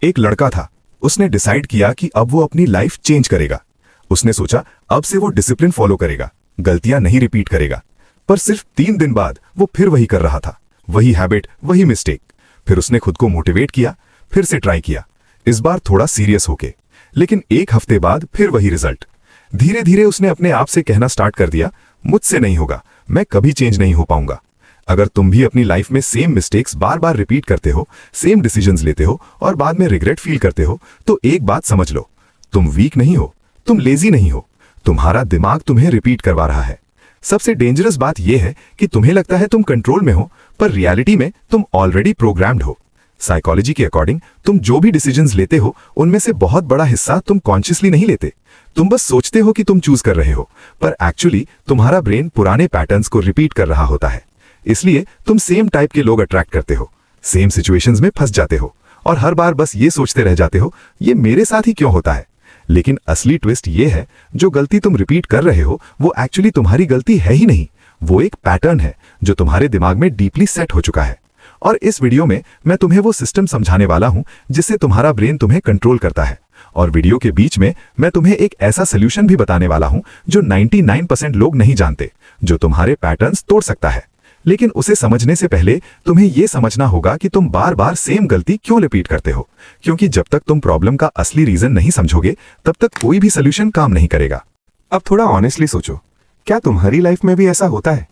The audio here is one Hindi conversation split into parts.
एक लड़का था। उसने डिसाइड किया कि अब वो अपनी लाइफ चेंज करेगा। उसने सोचा अब से वो डिसिप्लिन फॉलो करेगा, गलतियां नहीं रिपीट करेगा। पर सिर्फ 3 दिन बाद वो फिर वही कर रहा था, वही हैबिट, वही मिस्टेक। फिर उसने खुद को मोटिवेट किया, फिर से ट्राई किया, इस बार थोड़ा सीरियस होके। लेकिन 1 हफ्ते बाद फिर वही रिजल्ट। धीरे धीरे उसने अपने आप से कहना स्टार्ट कर दिया, मुझसे नहीं होगा, मैं कभी चेंज नहीं हो पाऊंगा। अगर तुम भी अपनी लाइफ में सेम मिस्टेक्स बार बार रिपीट करते हो, सेम डिसीजंस लेते हो और बाद में रिग्रेट फील करते हो, तो एक बात समझ लो, तुम वीक नहीं हो, तुम लेजी नहीं हो, तुम्हारा दिमाग तुम्हें रिपीट करवा रहा है। सबसे डेंजरस बात यह है कि तुम्हें लगता है तुम कंट्रोल में हो, पर रियलिटी में तुम ऑलरेडी प्रोग्राम्ड हो। साइकोलॉजी के अकॉर्डिंग तुम जो भी डिसीजंस लेते हो, उनमें से बहुत बड़ा हिस्सा तुम कॉन्शियसली नहीं लेते। तुम बस सोचते हो कि तुम चूज कर रहे हो, पर एक्चुअली तुम्हारा ब्रेन पुराने पैटर्न्स को रिपीट कर रहा होता है। इसलिए तुम सेम टाइप के लोग अट्रैक्ट करते हो, सेम सिचुएशंस में फंस जाते हो और हर बार बस ये सोचते रह जाते हो, ये मेरे साथ ही क्यों होता है। लेकिन असली ट्विस्ट ये है, जो गलती तुम रिपीट कर रहे हो वो एक्चुअली तुम्हारी गलती है ही नहीं, वो एक पैटर्न है जो तुम्हारे दिमाग में डीपली सेट हो चुका है। और इस वीडियो में मैं तुम्हें वो सिस्टम समझाने वाला हूं जिससे तुम्हारा ब्रेन तुम्हें कंट्रोल करता है। और वीडियो के बीच में मैं तुम्हें एक ऐसा सोल्यूशन भी बताने वाला हूं जो 99% लोग नहीं जानते, जो तुम्हारे पैटर्न्स तोड़ सकता है। लेकिन उसे समझने से पहले तुम्हें यह समझना होगा कि तुम बार बार सेम गलती क्यों रिपीट करते हो, क्योंकि जब तक तुम प्रॉब्लम का असली रीजन नहीं समझोगे तब तक कोई भी सोल्यूशन काम नहीं करेगा। अब थोड़ा ऑनेस्टली सोचो, क्या तुम्हारी लाइफ में भी ऐसा होता है?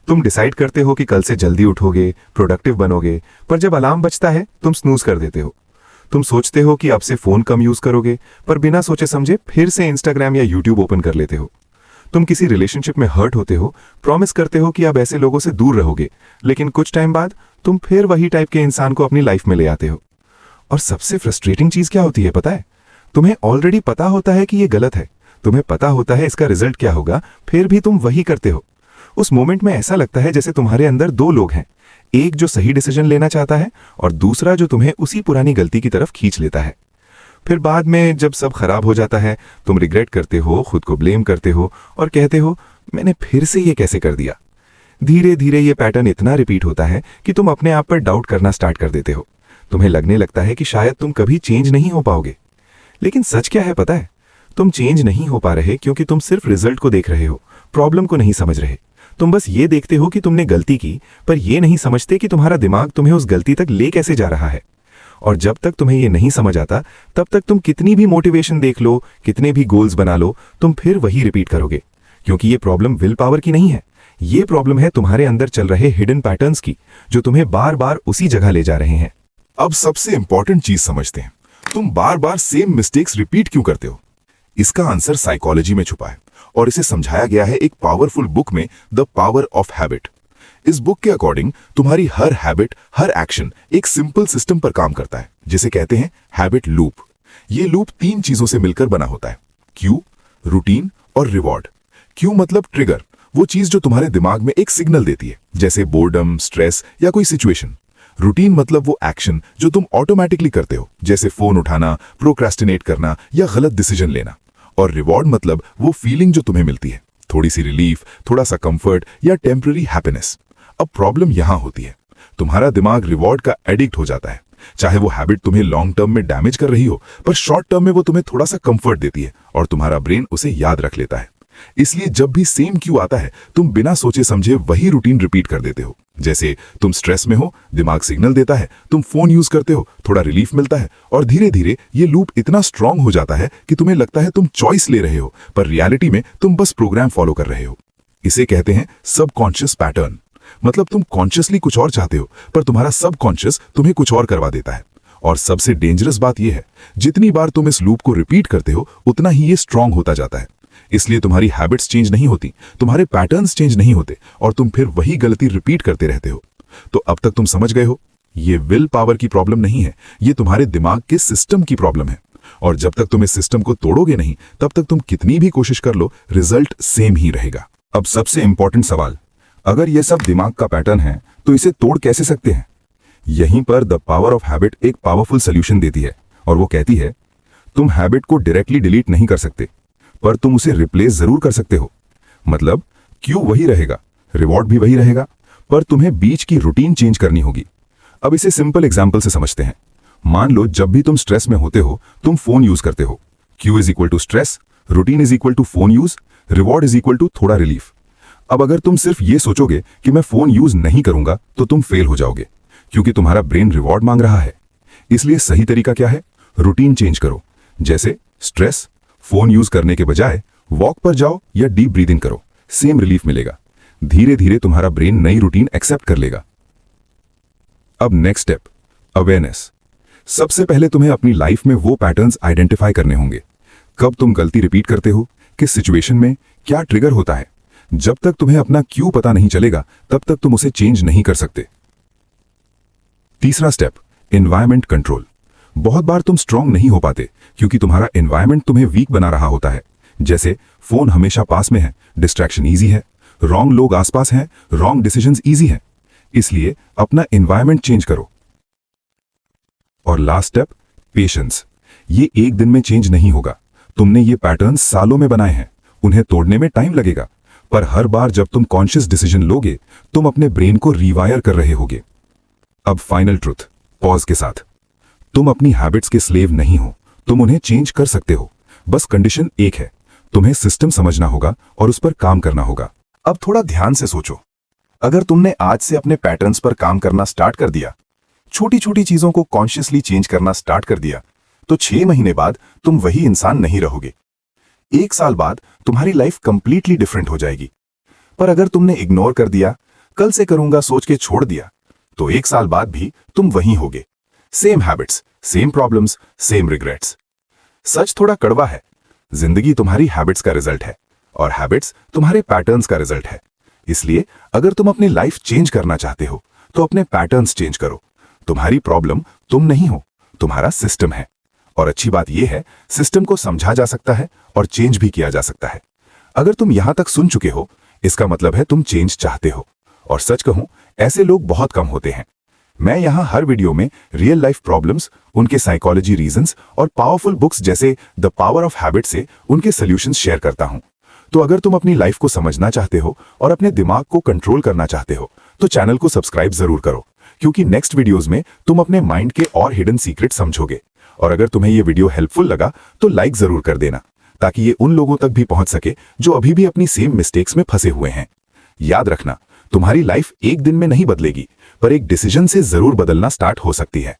तुम डिसाइड करते हो कि कल से जल्दी उठोगे, प्रोडक्टिव बनोगे, पर जब अलार्म बजता है तुम स्नूज कर देते हो। तुम सोचते हो कि अब से फोन कम यूज करोगे, पर बिना सोचे समझे फिर से इंस्टाग्राम या यूट्यूब ओपन कर लेते हो। तुम किसी रिलेशनशिप में हर्ट होते हो, प्रॉमिस करते हो कि अब ऐसे लोगों से दूर रहोगे, लेकिन कुछ टाइम बाद तुम फिर वही टाइप के इंसान को अपनी लाइफ में ले आते हो। और सबसे फ्रस्ट्रेटिंग चीज क्या होती है पता है? तुम्हें ऑलरेडी पता होता है कि ये गलत है, तुम्हें पता होता है इसका रिजल्ट क्या होगा, फिर भी तुम वही करते हो। उस मोमेंट में ऐसा लगता है जैसे तुम्हारे अंदर 2 लोग हैं, एक जो सही डिसीजन लेना चाहता है और दूसरा जो तुम्हें उसी पुरानी गलती की तरफ खींच लेता है। फिर बाद में जब सब खराब हो जाता है, तुम रिग्रेट करते हो, खुद को ब्लेम करते हो और कहते हो मैंने फिर से ये कैसे कर दिया। धीरे धीरे ये पैटर्न इतना रिपीट होता है कि तुम अपने आप पर डाउट करना स्टार्ट कर देते हो। तुम्हें लगने लगता है कि शायद तुम कभी चेंज नहीं हो पाओगे। लेकिन सच क्या है पता है? तुम चेंज नहीं हो पा रहे क्योंकि तुम सिर्फ रिजल्ट को देख रहे हो, प्रॉब्लम को नहीं समझ रहे। तुम बस ये देखते हो कि तुमने गलती की, पर ये नहीं समझते कि तुम्हारा दिमाग तुम्हें उस गलती तक ले कैसे जा रहा है। और जब तक तुम्हें ये नहीं समझ आता, तब तक तुम कितनी भी मोटिवेशन देख लो, कितने भी गोल्स बना लो, तुम फिर वही रिपीट करोगे। क्योंकि ये प्रॉब्लम विल पावर की नहीं है, ये प्रॉब्लम है तुम्हारे अंदर चल रहे हिडन पैटर्न्स की, जो तुम्हें बार बार उसी जगह ले जा रहे हैं। अब सबसे इंपॉर्टेंट चीज समझते हैं, तुम बार बार सेम मिस्टेक्स रिपीट क्यों करते हो? इसका आंसर साइकोलॉजी में छुपा है और इसे समझाया गया है एक पावरफुल बुक में, द पावर ऑफ हैबिट। इस बुक के अकॉर्डिंग तुम्हारी हर हैबिट, हर एक्शन एक सिंपल सिस्टम पर काम करता है, जिसे कहते हैं हैबिट लूप। ये लूप 3 चीजों से मिलकर बना होता है, क्यू, रूटीन और रिवॉर्ड। क्यू मतलब ट्रिगर, वो चीज जो तुम्हारे दिमाग में एक सिग्नल देती है, जैसे बोर्डम, स्ट्रेस या कोई सिचुएशन। रूटीन मतलब वो एक्शन जो तुम ऑटोमेटिकली करते हो, जैसे फोन उठाना, प्रोक्रेस्टिनेट करना या गलत डिसीजन लेना। और रिवॉर्ड मतलब वो फीलिंग जो तुम्हें मिलती है, थोड़ी सी रिलीफ, थोड़ा सा कंफर्ट या टेम्पररी हैप्पीनेस। अब प्रॉब्लम यहां होती है, तुम्हारा दिमाग रिवॉर्ड का एडिक्ट हो जाता है। चाहे वो हैबिट तुम्हें लॉन्ग टर्म में डैमेज कर रही हो, पर शॉर्ट टर्म में वो तुम्हें थोड़ा सा कंफर्ट देती है और तुम्हारा ब्रेन उसे याद रख लेता है। इसलिए जब भी सेम क्यू आता है, तुम बिना सोचे समझे वही रूटीन रिपीट कर देते हो। जैसे तुम स्ट्रेस में हो, दिमाग सिग्नल देता है, तुम फोन यूज करते हो, थोड़ा रिलीफ मिलता है और धीरे धीरे ये लूप इतना स्ट्रांग हो जाता है कि तुम्हें लगता है तुम चॉइस ले रहे हो, पर रियलिटी में तुम बस प्रोग्राम फॉलो कर रहे हो। इसे कहते हैं सबकॉन्शियस पैटर्न। मतलब तुम कॉन्शियसली कुछ और चाहते हो, पर तुम्हारा सबकॉन्शियस तुम्हें कुछ और करवा देता है। और सबसे डेंजरस बात यह है, जितनी बार तुम इस लूप को रिपीट करते हो, उतना ही ये स्ट्रांग होता जाता है। इसलिए तुम्हारी हैबिट्स चेंज नहीं होती, तुम्हारे पैटर्न्स चेंज नहीं होते और तुम फिर वही गलती रिपीट करते रहते हो। तो अब तक तुम समझ गए हो, ये विल पावर की प्रॉब्लम नहीं है, ये तुम्हारे दिमाग के सिस्टम की प्रॉब्लम है। और जब तक तुम इस सिस्टम को तोड़ोगे नहीं, तब तक तुम कितनी भी कोशिश कर लो, रिजल्ट सेम ही रहेगा। अब सबसे इंपॉर्टेंट सवाल, अगर ये सब दिमाग का पैटर्न है, तो इसे तोड़ कैसे सकते हैं? यहीं पर द पावर ऑफ हैबिट एक पावरफुल सोल्यूशन देती है और वो कहती है, तुम हैबिट को डायरेक्टली डिलीट नहीं कर सकते, पर तुम उसे रिप्लेस जरूर कर सकते हो। मतलब क्यू वही रहेगा, रिवॉर्ड भी वही रहेगा, पर तुम्हें बीच की रूटीन चेंज करनी होगी। अब इसे सिंपल एग्जांपल से समझते हैं। मान लो जब भी तुम स्ट्रेस में होते हो तुम फोन यूज करते हो। Q is equal to stress, routine is equal to phone use, reward is equal to थोड़ा रिलीफ। अब अगर तुम सिर्फ ये सोचोगे कि मैं फोन यूज नहीं करूंगा तो तुम फेल हो जाओगे, क्योंकि तुम्हारा ब्रेन रिवॉर्ड मांग रहा है। इसलिए सही तरीका क्या है? रूटीन चेंज करो। जैसे स्ट्रेस, फोन यूज करने के बजाय वॉक पर जाओ या डीप ब्रीदिंग करो, सेम रिलीफ मिलेगा। धीरे धीरे तुम्हारा ब्रेन नई रूटीन एक्सेप्ट कर लेगा। अब नेक्स्ट स्टेप, अवेयरनेस। सबसे पहले तुम्हें अपनी लाइफ में वो पैटर्न्स आइडेंटिफाई करने होंगे। कब तुम गलती रिपीट करते हो, किस सिचुएशन में, क्या ट्रिगर होता है। जब तक तुम्हें अपना क्यों पता नहीं चलेगा तब तक तुम उसे चेंज नहीं कर सकते। तीसरा स्टेप, एनवायरनमेंट कंट्रोल। बहुत बार तुम स्ट्रांग नहीं हो पाते क्योंकि तुम्हारा एनवायरनमेंट तुम्हें वीक बना रहा होता है। जैसे फोन हमेशा पास में है, डिस्ट्रैक्शन ईजी है, रॉन्ग लोग आसपास हैं, रॉन्ग डिसीजंस ईजी हैं। इसलिए अपना एनवायरनमेंट चेंज करो। और लास्ट स्टेप, पेशेंस। ये एक दिन में चेंज नहीं होगा। तुमने ये पैटर्न्स सालों में बनाए हैं, उन्हें तोड़ने में टाइम लगेगा। पर हर बार जब तुम कॉन्शियस डिसीजन लोगे तुम अपने ब्रेन को रीवायर कर रहे होगे। अब फाइनल ट्रुथ, पॉज के साथ। तुम अपनी हैबिट्स के स्लेव नहीं हो, तुम उन्हें चेंज कर सकते हो। बस कंडीशन एक है, तुम्हें सिस्टम समझना होगा और उस पर काम करना होगा। अब थोड़ा ध्यान से सोचो, अगर तुमने आज से अपने पैटर्न्स पर काम करना स्टार्ट कर दिया, छोटी छोटी चीजों को कॉन्शियसली चेंज करना स्टार्ट कर दिया, तो 6 महीने बाद तुम वही इंसान नहीं रहोगे। 1 साल बाद तुम्हारी लाइफ कंप्लीटली डिफरेंट हो जाएगी। पर अगर तुमने इग्नोर कर दिया, कल से करूंगा सोच के छोड़ दिया, तो 1 साल बाद भी तुम वही होगे। Same habits, same problems, same regrets. सच थोड़ा कड़वा है, जिंदगी तुम्हारी हैबिट्स का रिजल्ट है और हैबिट्स तुम्हारे पैटर्न्स का रिजल्ट है। इसलिए अगर तुम अपनी लाइफ चेंज करना चाहते हो तो अपने पैटर्न्स चेंज करो। तुम्हारी प्रॉब्लम तुम नहीं हो, तुम्हारा सिस्टम है। और अच्छी बात यह है, सिस्टम को समझा जा सकता है और चेंज भी किया जा सकता है। अगर तुम यहां तक सुन चुके हो, इसका मतलब है तुम चेंज चाहते हो। और सच कहूं, ऐसे लोग बहुत कम होते हैं। मैं यहां हर वीडियो में रियल लाइफ प्रॉब्लम्स, उनके साइकोलॉजी रीजंस और पावरफुल बुक्स जैसे द पावर ऑफ हैबिट से उनके सॉल्यूशंस शेयर करता हूं। तो अगर तुम अपनी लाइफ को समझना चाहते हो और अपने दिमाग को कंट्रोल करना चाहते हो तो चैनल को सब्सक्राइब जरूर करो, क्योंकि नेक्स्ट वीडियोस में तुम अपने माइंड के और हिडन सीक्रेट समझोगे। और अगर तुम्हें ये वीडियो हेल्पफुल लगा तो लाइक जरूर कर देना, ताकि ये उन लोगों तक भी पहुंच सके जो अभी भी अपनी सेम मिस्टेक्स में फंसे हुए हैं। याद रखना, तुम्हारी लाइफ एक दिन में नहीं बदलेगी, पर एक डिसीजन से जरूर बदलना स्टार्ट हो सकती है।